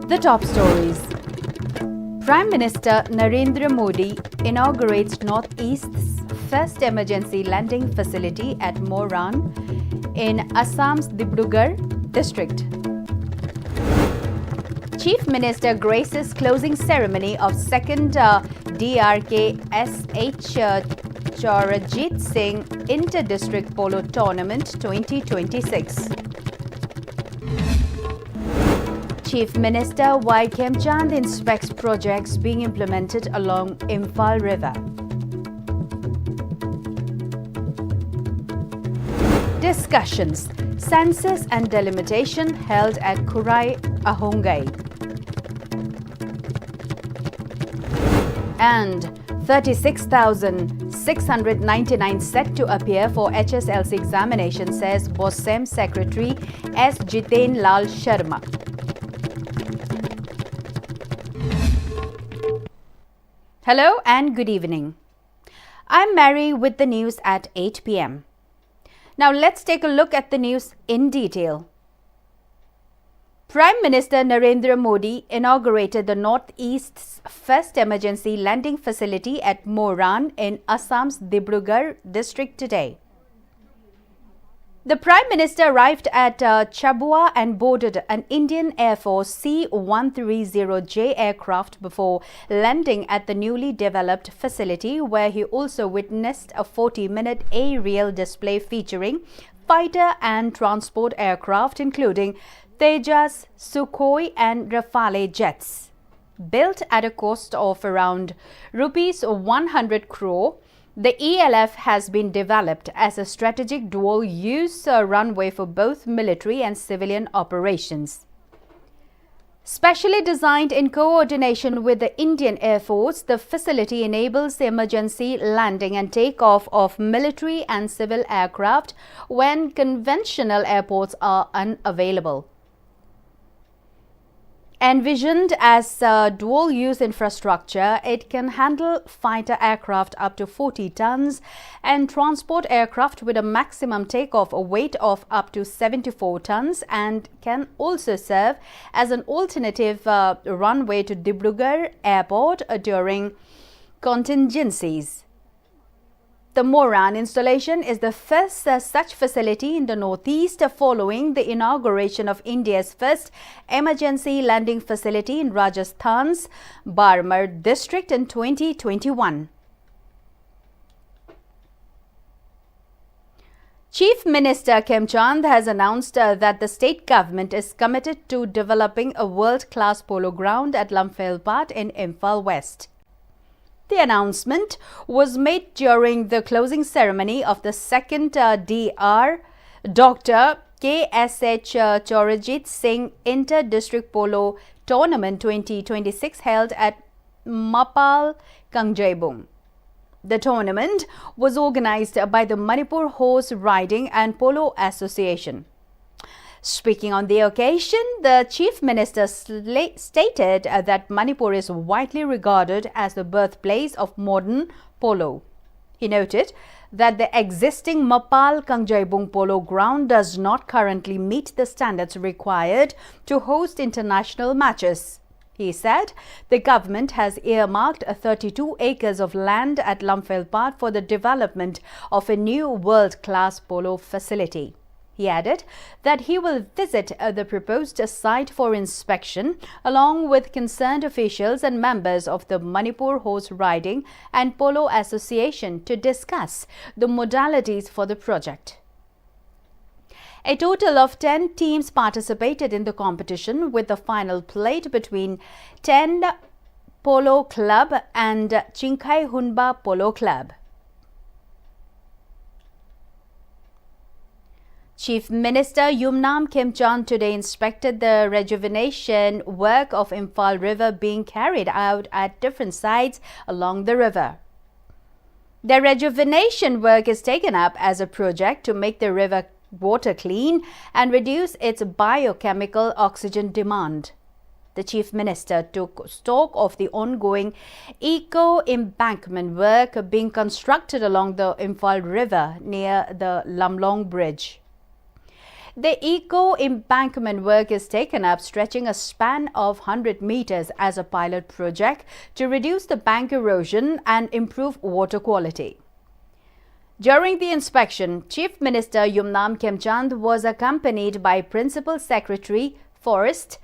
The top stories. Prime Minister Narendra Modi inaugurates Northeast's first emergency landing facility at Moran in Assam's Dibrugarh district. Chief Minister graces closing ceremony of second DRK SH Charanjit Singh Inter-District Polo Tournament 2026. Chief Minister Y. Khemchand inspects projects being implemented along Imphal River. Discussions, census and delimitation held at Kurai Ahongai. And 36,699 set to appear for HSLC examination, says BOSEM Secretary S. Jiten Lal Sharma. Hello and good evening. I'm Mary with the news at 8 p.m. Now let's take a look at the news in detail. Prime Minister Narendra Modi inaugurated the Northeast's first emergency landing facility at Moran in Assam's Dibrugarh district today. The Prime Minister arrived at Chabua and boarded an Indian Air Force C-130J aircraft before landing at the newly developed facility, where he also witnessed a 40-minute aerial display featuring fighter and transport aircraft including Tejas, Sukhoi and Rafale jets. Built at a cost of around rupees 100 crore, the ELF has been developed as a strategic dual-use runway for both military and civilian operations. Specially designed in coordination with the Indian Air Force, the facility enables the emergency landing and takeoff of military and civil aircraft when conventional airports are unavailable. Envisioned as dual-use infrastructure, it can handle fighter aircraft up to 40 tons and transport aircraft with a maximum takeoff weight of up to 74 tons and can also serve as an alternative runway to Dibrugarh Airport during contingencies. The Moran installation is the first such facility in the Northeast following the inauguration of India's first emergency landing facility in Rajasthan's Barmer district in 2021. Chief Minister Khemchand has announced that the state government is committed to developing a world-class polo ground at Lamphel in Imphal West. The announcement was made during the closing ceremony of the second Dr. KSH Charanjit Singh Inter-District Polo Tournament 2026 held at Mapal, Kangjebung. The tournament was organized by the Manipur Horse Riding and Polo Association. Speaking on the occasion, the Chief Minister stated that Manipur is widely regarded as the birthplace of modern polo. He noted that the existing Mapal Kangjebung Polo ground does not currently meet the standards required to host international matches. He said the government has earmarked 32 acres of land at Lamphel for the development of a new world-class polo facility. He added that he will visit the proposed site for inspection along with concerned officials and members of the Manipur Horse Riding and Polo Association to discuss the modalities for the project. A total of 10 teams participated in the competition, with the final played between 10 Polo Club and Chinkai Hunba Polo Club. Chief Minister Yumnam Khemchand today inspected the rejuvenation work of Imphal River being carried out at different sites along the river. The rejuvenation work is taken up as a project to make the river water clean and reduce its biochemical oxygen demand. The Chief Minister took stock of the ongoing eco-embankment work being constructed along the Imphal River near the Lamlong Bridge. The eco-embankment work is taken up, stretching a span of 100 meters as a pilot project to reduce the bank erosion and improve water quality. During the inspection, Chief Minister Yumnam Khemchand was accompanied by Principal Secretary, Forest,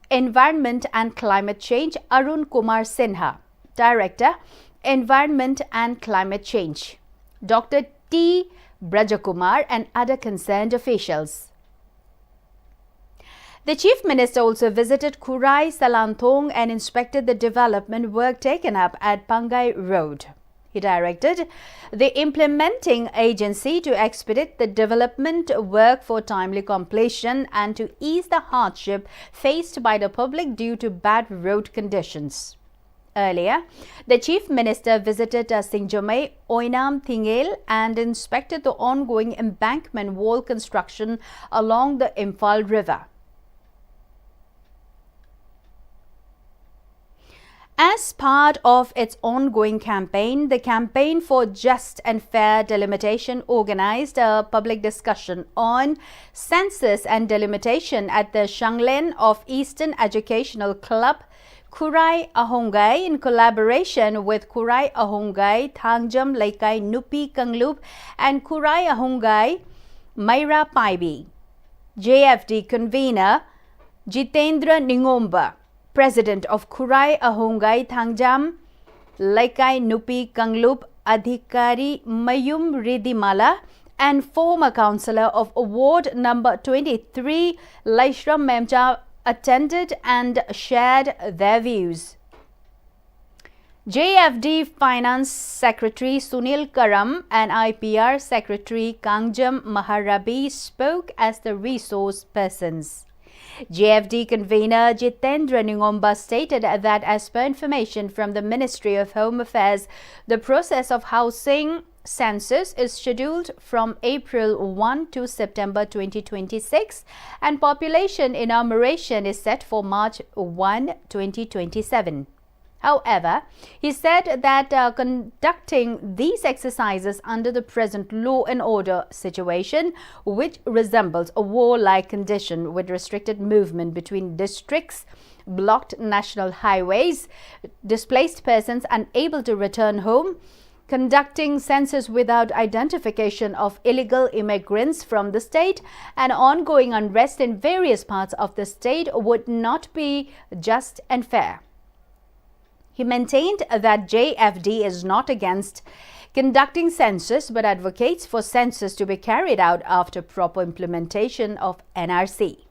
Environment and Climate Change Arun Kumar Sinha, Director, Environment and Climate Change, Dr. T. Brajakumar and other concerned officials. The Chief Minister also visited Kurai Salanthong and inspected the development work taken up at Pangai Road. He directed the implementing agency to expedite the development work for timely completion and to ease the hardship faced by the public due to bad road conditions. Earlier, the Chief Minister visited Singjomai, Oinam Thingel and inspected the ongoing embankment wall construction along the Imphal River. As part of its ongoing campaign, the Campaign for Just and Fair Delimitation organized a public discussion on census and delimitation at the Shanglen of Eastern Educational Club, Kurai Ahongai, in collaboration with Kurai Ahongai, Thangjam Laikai Nupi Kanglup and Kurai Ahongai, Maira Paibi. JFD convener Jitendra Ningomba, President of Kurai Ahongai Thangjam Laikai Nupi Kanglup Adhikari Mayum Ridimala and former councillor of Ward number 23 Laishram Memcha attended and shared their views. JFD Finance Secretary Sunil Karam and IPR Secretary Kangjam Maharabi spoke as the resource persons. JFD convener Jitendra Ningomba stated that as per information from the Ministry of Home Affairs, the process of housing census is scheduled from April 1 to September 2026 and population enumeration is set for March 1, 2027. However, he said that conducting these exercises under the present law and order situation, which resembles a war-like condition with restricted movement between districts, blocked national highways, displaced persons unable to return home, conducting census without identification of illegal immigrants from the state, and ongoing unrest in various parts of the state would not be just and fair. He maintained that JFD is not against conducting census but advocates for census to be carried out after proper implementation of NRC.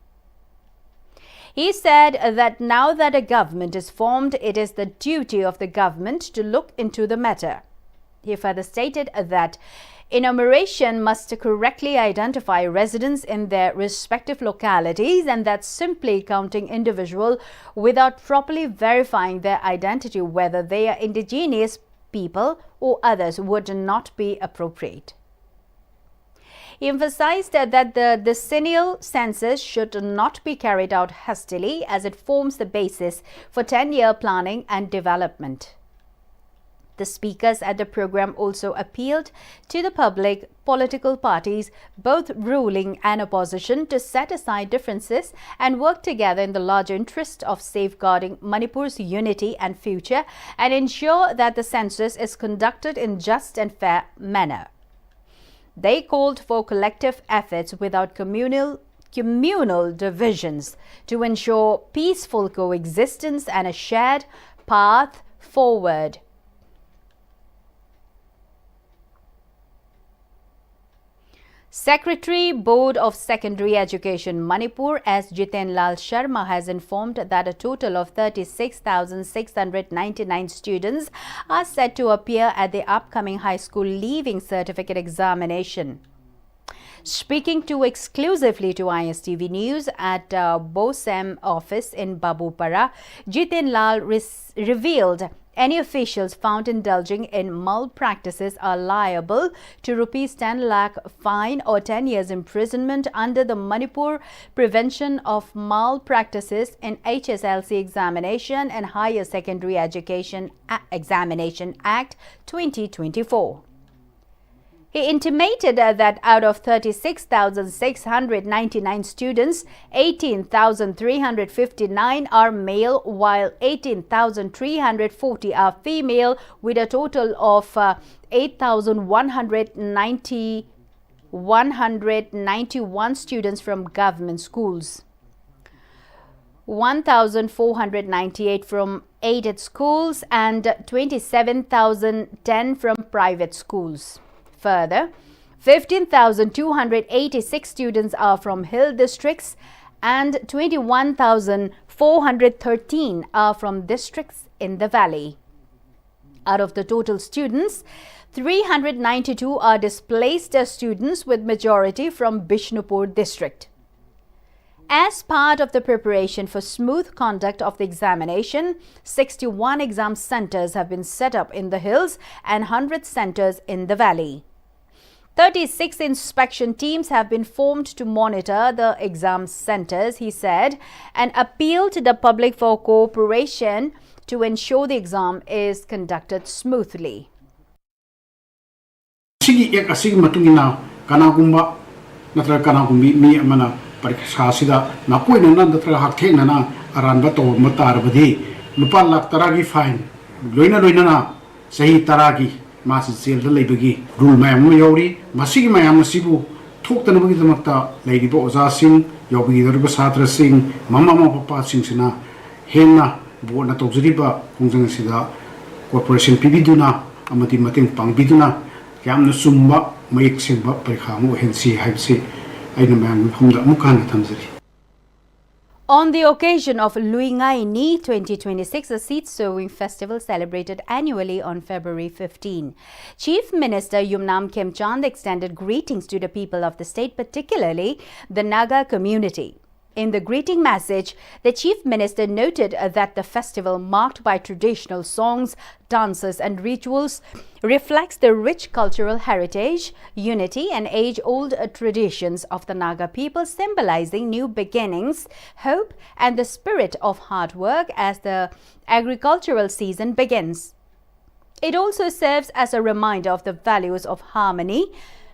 He said that now that a government is formed, it is the duty of the government to look into the matter. He further stated that enumeration must correctly identify residents in their respective localities and that simply counting individuals without properly verifying their identity, whether they are indigenous people or others, would not be appropriate. He emphasized that the decennial census should not be carried out hastily as it forms the basis for 10-year planning and development. The speakers at the program also appealed to the public, political parties, both ruling and opposition, to set aside differences and work together in the larger interest of safeguarding Manipur's unity and future and ensure that the census is conducted in just and fair manner. They called for collective efforts without communal divisions to ensure peaceful coexistence and a shared path forward. Secretary, Board of Secondary Education, Manipur S. Jiten Lal Sharma has informed that a total of 36,699 students are set to appear at the upcoming high school leaving certificate examination. Speaking to exclusively to ISTV News at BOSEM office in Babupara, Jiten Lal revealed Any officials found indulging in malpractices are liable to rupees 10 lakh fine or 10 years imprisonment under the Manipur Prevention of Malpractices in HSLC Examination and Higher Secondary Education Examination Act 2024. He intimated that out of 36,699 students, 18,359 are male, while 18,340 are female, with a total of 8,191 students from government schools, 1,498 from aided schools, and 27,010 from private schools. Further, 15,286 students are from hill districts and 21,413 are from districts in the valley. Out of the total students, 392 are displaced students, with majority from Bishnupur district. As part of the preparation for smooth conduct of the examination, 61 exam centers have been set up in the hills and 100 centers in the valley. 36 inspection teams have been formed to monitor the exam centers, he said, and appealed to the public for cooperation to ensure the exam is conducted smoothly. Parikshasida na koi na nandatra haktheng na aranba to matarbadi lupa lak taragi fine loina na sahi taragi masi sel da leibagi rule mayam yori masigi mayam sibu thoktan bagi damakta leidibo oza sing yobi dorba satra sing mama papa sing sina henna bo na tokjriba kongjang sida corporation pibiduna amati mateng pangbiduna yamna sumba mayek semba parikha mo hensi haibse. On the occasion of Luingai Ni 2026, a seed sowing festival celebrated annually on February 15, Chief Minister Yumnam Khemchand extended greetings to the people of the state, particularly the Naga community. In the greeting message, the Chief Minister noted that the festival, marked by traditional songs, dances and rituals, reflects the rich cultural heritage, unity and age-old traditions of the Naga people, symbolizing new beginnings, hope and the spirit of hard work as the agricultural season begins. It also serves as a reminder of the values of harmony,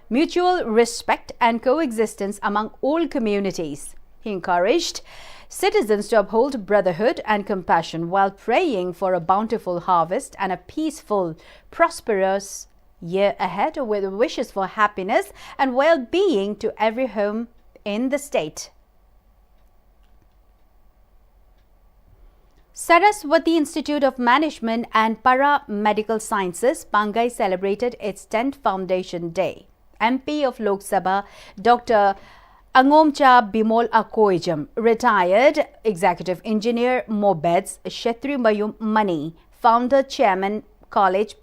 mutual respect and coexistence among all communities. He encouraged citizens to uphold brotherhood and compassion while praying for a bountiful harvest and a peaceful, prosperous year ahead, with wishes for happiness and well-being to every home in the state. Saraswati Institute of Management and Para-Medical Sciences, Pangai, celebrated its 10th Foundation Day. MP of Lok Sabha, Dr. Angomcha Bimol Akoijam, retired Executive Engineer Mobeds Shetri Mayum Mani, Founder Chairman College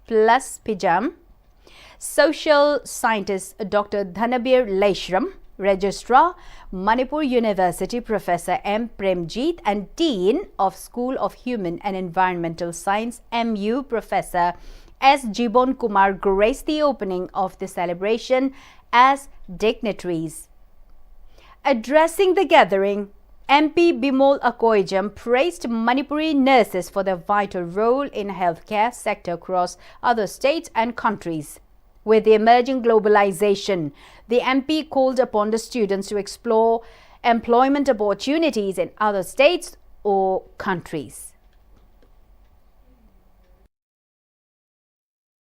Plus Pijam, Social Scientist Dr. Dhanabir Leishram, Registrar Manipur University Professor M. Premjeet, and Dean of School of Human and Environmental Science MU Professor S. Jibon Kumar graced the opening of the celebration as dignitaries. Addressing the gathering, MP Bimol Akoijam praised Manipuri nurses for their vital role in healthcare sector across other states and countries. With the emerging globalization, the MP called upon the students to explore employment opportunities in other states or countries.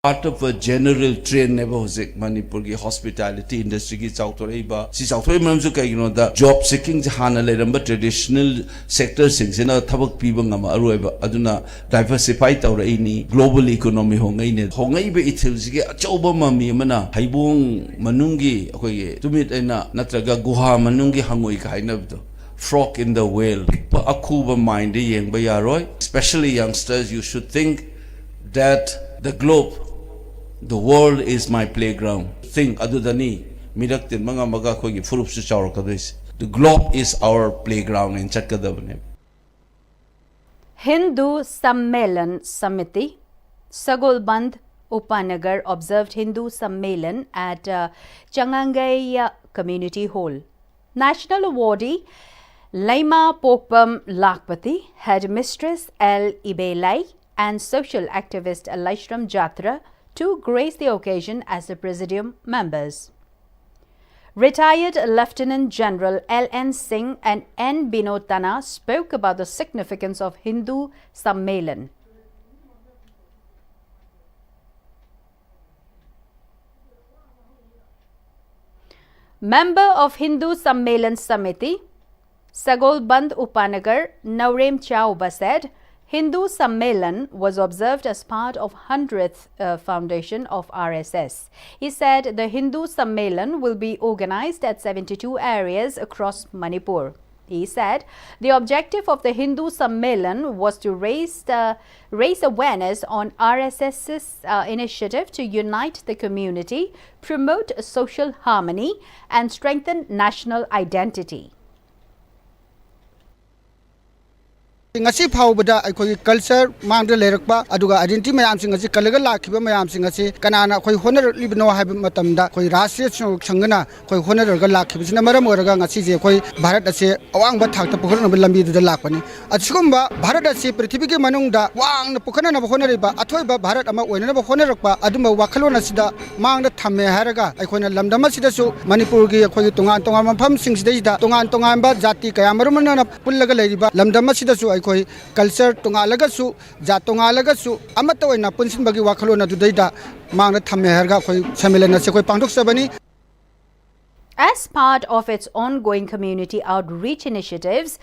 Part of a general trend never was Manipur ki hospitality industry ki chautoraiba si chautorai manamsu kai the job seeking hana leramba traditional sector sing sina thabak piba ngama aroiba aduna diversify taurai ni global economy hongai ne hongai be ithil ji achauba mami mana haibong manungi akoi tumit aina natraga guha manungi hangoi ka hainabdo frog in the whale akuba mind yengba yaroi. Especially youngsters, you should think that the globe, the world is my playground. Think adudani miraktin mga maga ko gi furup su chawr kadis. The globe is our playground in chatkadabne. Hindu Sammelan Samiti, Sagolband Upanagar observed Hindu Sammelan at Changangay Community Hall. National awardee Laima Pokpam Lakpati, headmistress L. Ibelai, and social activist Laishram Jatra to grace the occasion as the Presidium members. Retired Lieutenant General L.N. Singh and N. Binod Tana spoke about the significance of Hindu Sammelan. Member of Hindu Sammelan Samiti, Sagolband Upanagar, Naurem Chauba said, Hindu Sammelan was observed as part of 100th foundation of RSS. He said the Hindu Sammelan will be organized at 72 areas across Manipur. He said the objective of the Hindu Sammelan was to raise awareness on RSS's initiative to unite the community, promote social harmony, and strengthen national identity. ngasi phawbada akhoi culture mangda lerakba aduga identity mayam sing asi kalaga lakhiba mayam sing asi kanana khoi honor libno haib matamda khoi rashtriya sangana khoi honor ga lakhiba sina maram oraga ngasi je khoi bharat ase awang ba thakta pukhana lambi da lakpani achigumba bharat ase prithvi ke manungda wang na pukhana na honor ba athoi ba bharat ama oina na honor rakba aduma wakhalona sida mangda thamme haraga akhoi lamdama sida su manipur gi khoi tungan tungan mafam sing sida ida tungan tungan ba jati kaya marum na pullaga leiriba lamdama sida su culture tungalagasu jatungalagasu amata oina punsin bagi wakhalona dudaida mangna thamme harga khoi sammelana se khoi pangthok sabani. As part of its ongoing community outreach initiatives,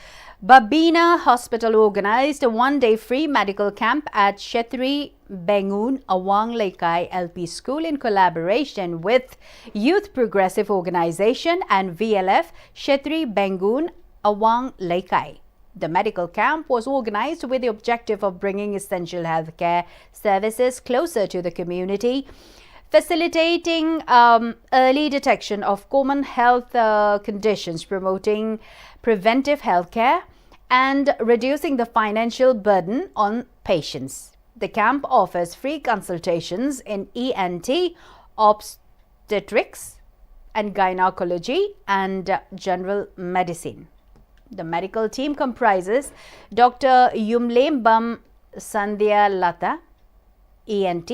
Babina Hospital organized a one-day free medical camp at Shetri Bengun Awang Laikai LP School in collaboration with Youth Progressive Organization and VLF Shetri Bengun Awang Laikai. The medical camp was organized with the objective of bringing essential healthcare services closer to the community, facilitating early detection of common health conditions, promoting preventive healthcare, and reducing the financial burden on patients. The camp offers free consultations in ENT, obstetrics and gynecology, and general medicine. The medical team comprises Dr. Yumlembam Sandhya Lata, ENT,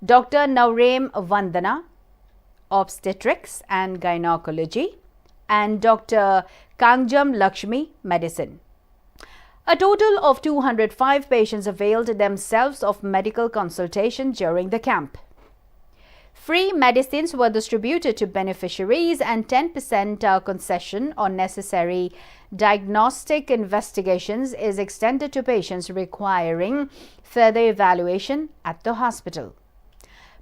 Dr. Naurem Vandana, obstetrics and gynecology, and Dr. Kangjam Lakshmi, medicine. A total of 205 patients availed themselves of medical consultation during the camp. Free medicines were distributed to beneficiaries, and 10% concession on necessary diagnostic investigations is extended to patients requiring further evaluation at the hospital.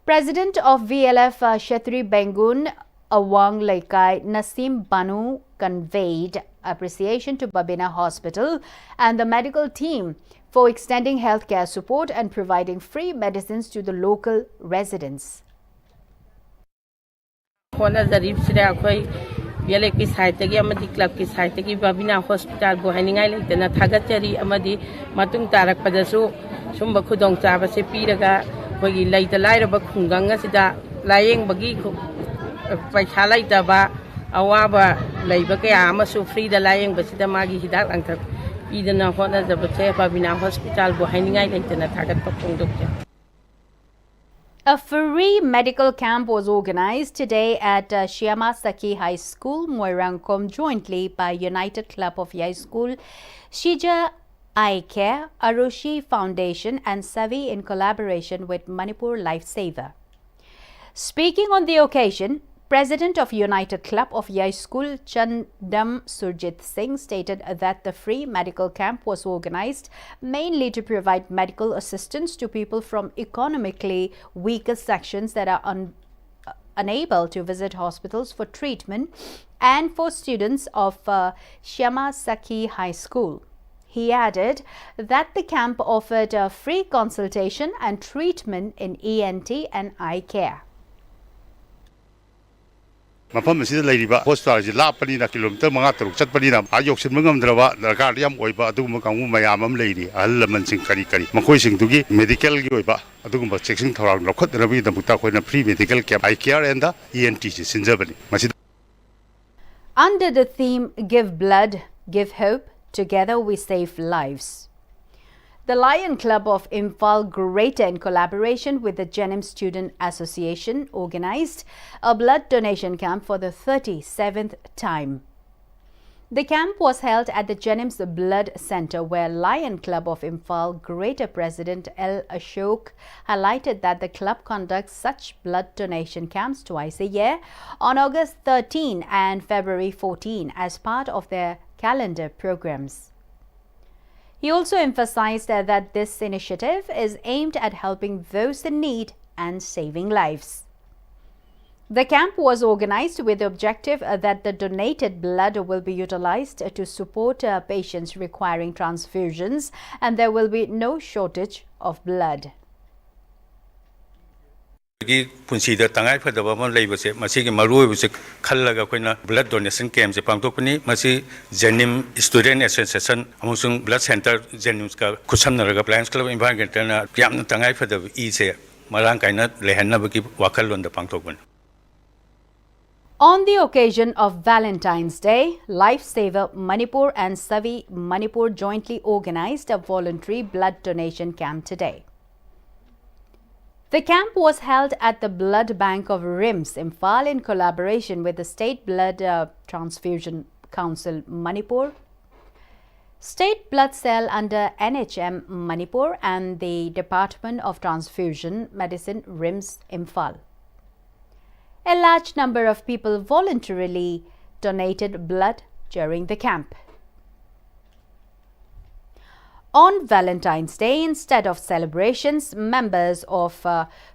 President of VLF Shetri Bengun Awang Laikai Nasim Banu conveyed appreciation to Babina Hospital and the medical team for extending healthcare support and providing free medicines to the local residents. VLF की site की अमदी club की site की बाबिना hospital बो हाइनिंगाई लेतना थागतरी अमदी मतुंग तारकपदसु सुंब खुदोंग चाबसे पीरगा कोई लैत लाइरब खुंगंग सिदा लायेंग बगी पैसा लैतबा अवाबा लैब कया अमसु फ्री द लायेंग बसिदा मागी हिदाक अंथक इदना होना जबसे बाबिना हॉस्पिटल बो हाइनिंगाई लेतना थागत पखुंदोक. A free medical camp was organized today at Shyama Sakhi High School, Moirangkom, jointly by United Club of High School, Shija Eye Care, Arushi Foundation and Savi in collaboration with Manipur Lifesaver. Speaking on the occasion, President of United Club of High School, Chandam Surjit Singh, stated that the free medical camp was organized mainly to provide medical assistance to people from economically weaker sections that are unable to visit hospitals for treatment, and for students of Shyama Sakhi High School. He added that the camp offered free consultation and treatment in ENT and eye care. ꯃꯐꯝ ꯑꯁꯤꯗ ꯂꯩꯔꯤꯕ ꯍꯣꯁꯄꯤꯇꯥꯜꯁꯤ ꯂꯥꯞꯄꯅꯤꯅ kilometre 5-6 ꯆꯠꯄꯅꯤꯅ ꯌꯧꯁꯤꯟꯕ ꯉꯝꯗ꯭ꯔꯕ ꯗꯔꯀꯥꯔ ꯌꯥꯝ ꯑꯣꯏꯕ ꯑꯗꯨꯒꯨꯝꯕ ꯀꯥꯡꯕꯨ ꯃꯌꯥꯝ ꯑꯃ ꯂꯩꯔꯤ ꯑꯍꯜ ꯂꯃꯟꯁꯤꯡ ꯀꯔꯤ ꯃꯈꯣꯏꯁꯤꯡꯗꯨꯒꯤ ꯃꯦꯗꯤꯀꯦꯜꯒꯤ ꯑꯣꯏꯕ ꯑꯗꯨꯒꯨꯝꯕ ꯆꯦꯛꯁꯤꯟ ꯊꯧꯔꯥꯡ ꯂꯧꯈꯠꯅꯕꯒꯤꯗꯃꯛꯇ ꯑꯩꯈꯣꯏꯅ free medical camp eye care and ENTꯁꯤ ꯁꯤꯟꯖꯕꯅꯤ ꯃꯁꯤꯗ Under the theme Give Blood, Give Hope, Together We Save Lives, the Lion Club of Imphal Greater, in collaboration with the Jenim Student Association, organized a blood donation camp for the 37th time. The camp was held at the Jenim's Blood Center, where Lion Club of Imphal Greater President L. Ashok highlighted that the club conducts such blood donation camps twice a year on August 13 and February 14 as part of their calendar programs. He also emphasized that this initiative is aimed at helping those in need and saving lives. The camp was organized with the objective that the donated blood will be utilized to support patients requiring transfusions, and there will be no shortage of blood. ꯄꯨꯟꯁꯤꯗ ꯇꯉꯥꯏ ꯐꯗꯕ ꯑꯃ ꯂꯩꯕꯁꯦ ꯃꯁꯤꯒꯤ ꯃꯔꯨꯑꯣꯏꯕꯁꯦ ꯈꯜꯂꯒ ꯑꯩꯈꯣꯏꯅ blood donation ꯀꯦꯝꯞꯁꯦ ꯄꯥꯡꯊꯣꯛꯄꯅꯤ ꯃꯁꯤ ꯖꯦꯅꯤꯝ student association ꯑꯃꯁꯨꯡ ꯕ꯭ꯂꯗ ꯁꯦꯟꯇꯔ ꯖꯦꯅꯤꯝꯁꯀ ꯈꯨꯠꯁꯝꯅꯔꯒ ꯂꯥꯌꯟꯁ ꯀ꯭ꯂꯕ ꯏꯝꯐꯥꯜ ꯒ꯭ꯔꯦꯇꯔꯅ ꯌꯥꯝꯅ ꯇꯉꯥꯏ ꯐꯗꯕ ꯏꯁꯦ ꯃꯔꯥꯡ ꯀꯥꯏꯅ ꯂꯩꯍꯟꯅꯕꯒꯤ ꯋꯥꯈꯜꯂꯣꯟꯗ ꯄꯥꯡꯊꯣꯛꯄꯅꯤ. On the occasion of Valentine's Day, Lifesaver Manipur and Savi Manipur jointly organized a voluntary blood donation camp today. The camp was held at the Blood Bank of RIMS, Imphal, in collaboration with the State Blood Transfusion Council Manipur, State Blood Cell under NHM Manipur, and the Department of Transfusion Medicine RIMS, Imphal. A large number of people voluntarily donated blood during the camp. On Valentine's Day, instead of celebrations, members of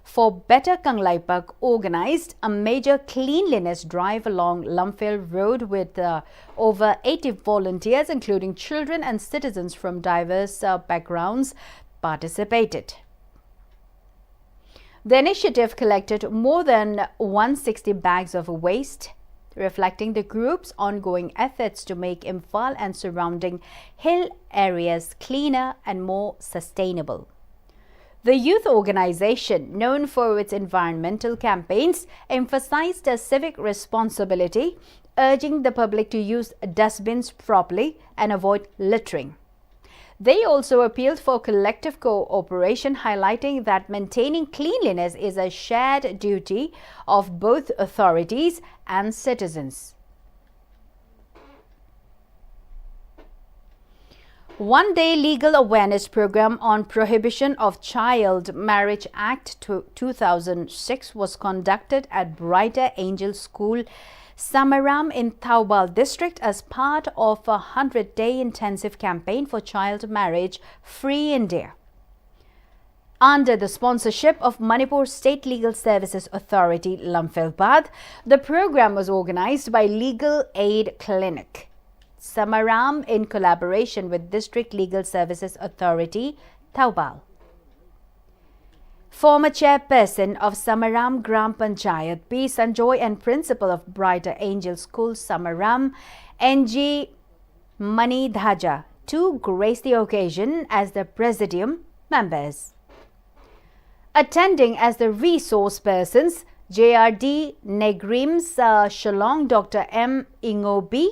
For Better Kanglaipak organized a major cleanliness drive along Lumphel Road with over 80 volunteers, including children and citizens from diverse backgrounds, participated. The initiative collected more than 160 bags of waste, reflecting the group's ongoing efforts to make Imphal and surrounding hill areas cleaner and more sustainable. The youth organization, known for its environmental campaigns, emphasized a civic responsibility, urging the public to use dustbins properly and avoid littering. They also appealed for collective cooperation, highlighting that maintaining cleanliness is a shared duty of both authorities and citizens. One-day legal awareness program on Prohibition of Child Marriage Act 2006 was conducted at Brighter Angel School, Samaram in Thoubal district as part of a 100-day intensive campaign for child marriage free India. Under the sponsorship of Manipur State Legal Services Authority, Lumphel, the program was organized by Legal Aid Clinic, Samaram, in collaboration with District Legal Services Authority, Thoubal. Former chairperson of Samaram Gram Panchayat, P. Sanjoy, and principal of Brighter Angel School, Samaram, N.G. Mani Dhaja, to grace the occasion as the presidium members. Attending as the resource persons, JRD Negrim's Shalong Dr. M. Ingobi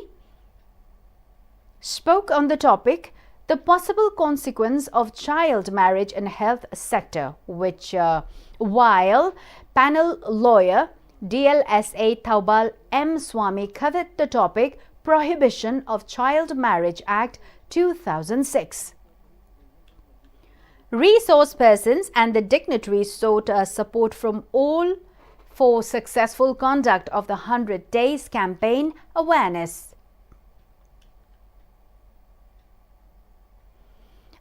spoke on the topic, the possible consequence of child marriage in health sector, which while panel lawyer DLSA Thoubal M. Swami covered the topic, Prohibition of Child Marriage Act 2006. Resource persons and the dignitaries sought support from all for successful conduct of the 100 Days campaign awareness.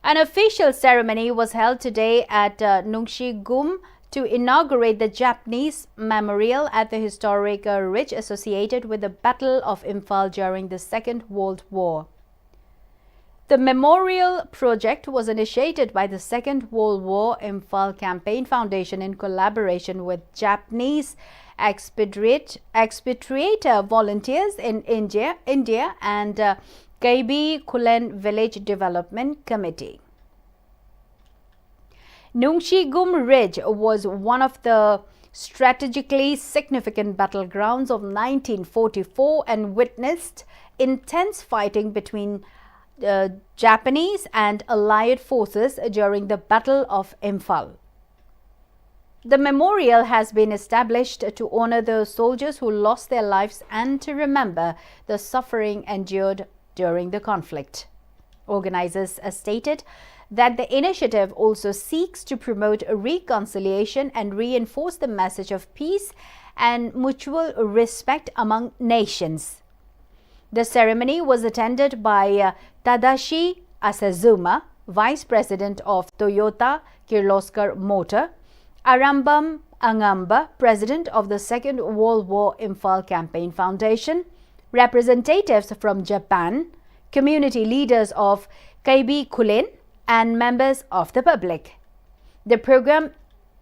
An official ceremony was held today at Nungshi Gum to inaugurate the Japanese memorial at the historic ridge associated with the Battle of Imphal during the Second World War. The memorial project was initiated by the Second World War Imphal Campaign Foundation in collaboration with Japanese expatriate volunteers in India and KB Kulen Village Development Committee. Nungshigum Ridge was one of the strategically significant battlegrounds of 1944 and witnessed intense fighting between Japanese and Allied forces during the Battle of Imphal. The memorial has been established to honor the soldiers who lost their lives and to remember the suffering endured during the conflict. Organizers stated that the initiative also seeks to promote reconciliation and reinforce the message of peace and mutual respect among nations. The ceremony was attended by Tadashi Asazuma, Vice President of Toyota Kirloskar Motor, Arambam Angamba, President of the Second World War Imphal Campaign Foundation, representatives from Japan, community leaders of KB Kulen, and members of the public. The program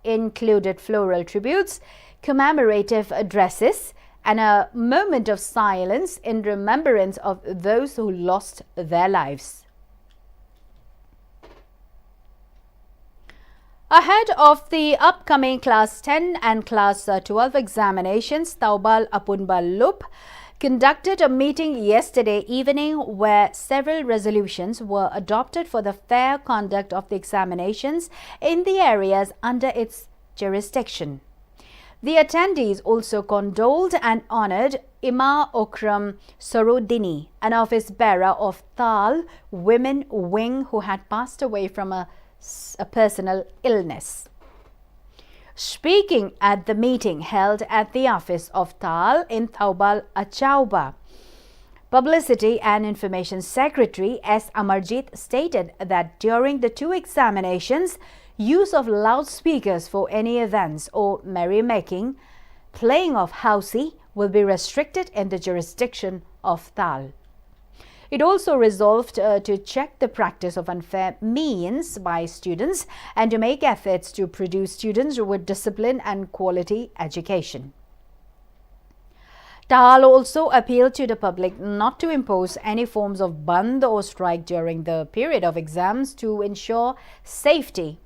included floral tributes, commemorative addresses, and a moment of silence in remembrance of those who lost their lives. Ahead of the upcoming Class 10 and Class 12 examinations, Taubal Apunbal Lup conducted a meeting yesterday evening where several resolutions were adopted for the fair conduct of the examinations in the areas under its jurisdiction. The attendees also condoled and honored Ima Okram Sorodini, an office bearer of Tal Women Wing who had passed away from a personal illness. Speaking at the meeting held at the office of Tal in Taubal Achauba, Publicity and Information Secretary S. Amarjit stated that during the two examinations, use of loudspeakers for any events or merrymaking, playing of housey will be restricted in the jurisdiction of Tal. It also resolved to check the practice of unfair means by students and to make efforts to produce students with discipline and quality education. Tal also appealed to the public not to impose any forms of band or strike during the period of exams to ensure safety,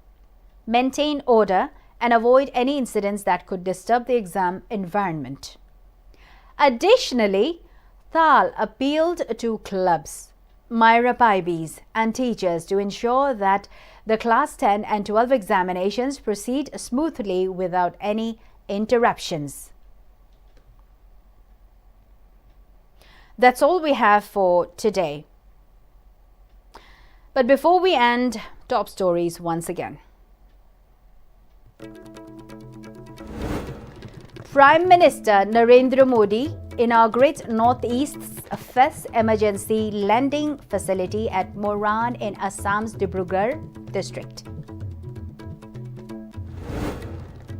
maintain order, and avoid any incidents that could disturb the exam environment. Additionally, Tal appealed to clubs, Myra Pibes, and teachers to ensure that the Class 10 and 12 examinations proceed smoothly without any interruptions. That's all we have for today. But before we end, top stories once again. Prime Minister Narendra Modi inaugurates Northeast's first emergency lending facility at Moran in Assam's Dibrugarh district.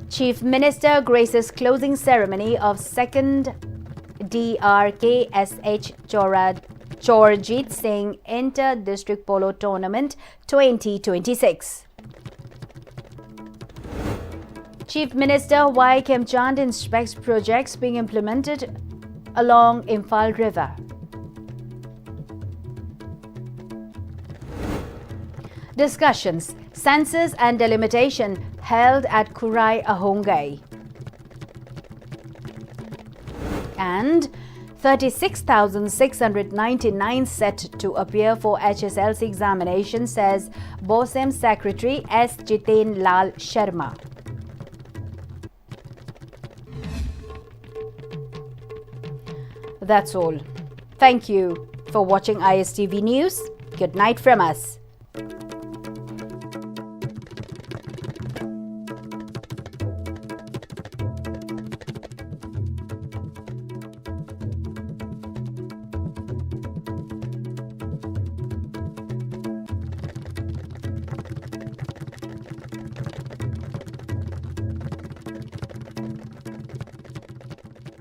Chief Minister graces closing ceremony of second DRKSH Chorjit Singh Inter-District Polo Tournament 2026. Chief Minister Y. Khemchand inspects projects being implemented along Imphal River. Discussions, census and delimitation held at Kurai Ahongai. And 36,699 set to appear for HSLC examination, says BOSEM Secretary S. Jiten Lal Sharma. That's all. Thank you for watching ISTV News. Good night from us.